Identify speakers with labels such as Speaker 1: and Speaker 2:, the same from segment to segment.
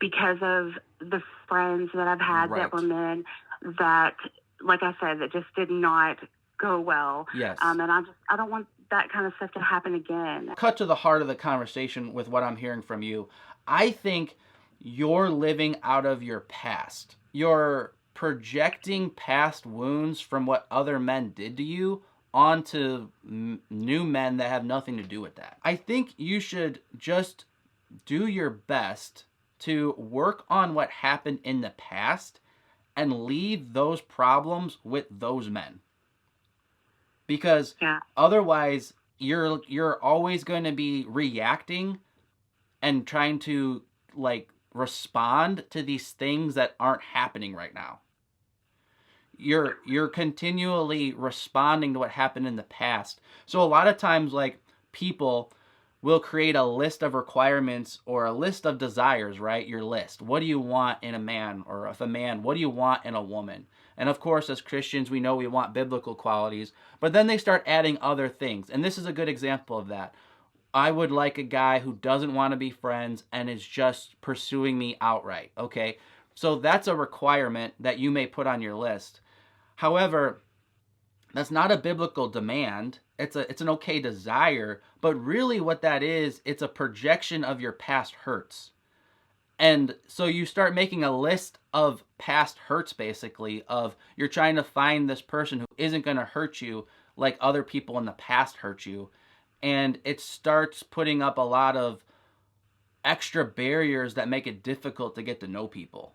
Speaker 1: because of the friends that I've had that were
Speaker 2: Right.
Speaker 1: men that, like I said, that just did not go well.
Speaker 2: Yes.
Speaker 1: And I don't want that kind of stuff to happen again.
Speaker 2: Cut to the heart of the conversation with what I'm hearing from you. I think you're living out of your past. You're projecting past wounds from what other men did to you onto new men that have nothing to do with that. I think you should just do your best to work on what happened in the past and leave those problems with those men. Because
Speaker 1: Yeah.
Speaker 2: otherwise you're always going to be reacting and trying to like respond to these things that aren't happening right now. You're continually responding to what happened in the past. So a lot of times like people will create a list of requirements or a list of desires, right? Your list. What do you want in a man? Or if a man, what do you want in a woman? And of course, as Christians, we know we want biblical qualities, but then they start adding other things. And this is a good example of that. I would like a guy who doesn't want to be friends and is just pursuing me outright. Okay. So that's a requirement that you may put on your list. However, that's not a biblical demand. It's an okay desire, but really what that is, it's a projection of your past hurts. And so you start making a list of past hurts basically of you're trying to find this person who isn't going to hurt you like other people in the past hurt you. And it starts putting up a lot of extra barriers that make it difficult to get to know people.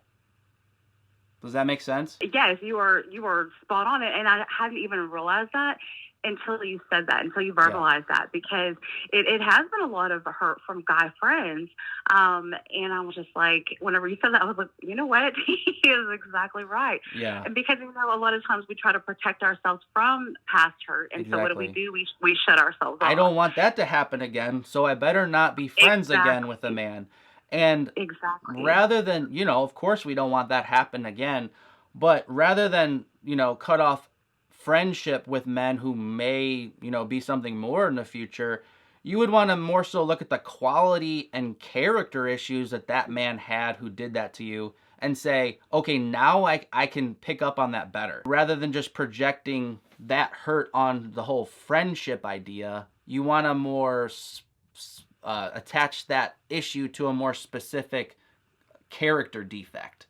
Speaker 2: Does that make sense?
Speaker 1: Yes, you are spot on it, and I hadn't even realized that until you said that, until you
Speaker 2: Yeah.
Speaker 1: verbalized that, because it has been a lot of hurt from guy friends, and I was just like, whenever you said that, I was like, you know what, he is exactly right,
Speaker 2: Yeah.
Speaker 1: and because a lot of times we try to protect ourselves from past hurt, and so what
Speaker 2: Exactly.
Speaker 1: do? We shut ourselves off.
Speaker 2: I don't want that to happen again, so I better not be friends again with a
Speaker 1: Exactly,
Speaker 2: man. And
Speaker 1: exactly.
Speaker 2: rather than, of course we don't want that happen again, but rather than, cut off friendship with men who may, be something more in the future, you would want to more so look at the quality and character issues that that man had who did that to you and say, okay, now I can pick up on that better. Rather than just projecting that hurt on the whole friendship idea, you want to more attach that issue to a more specific character defect.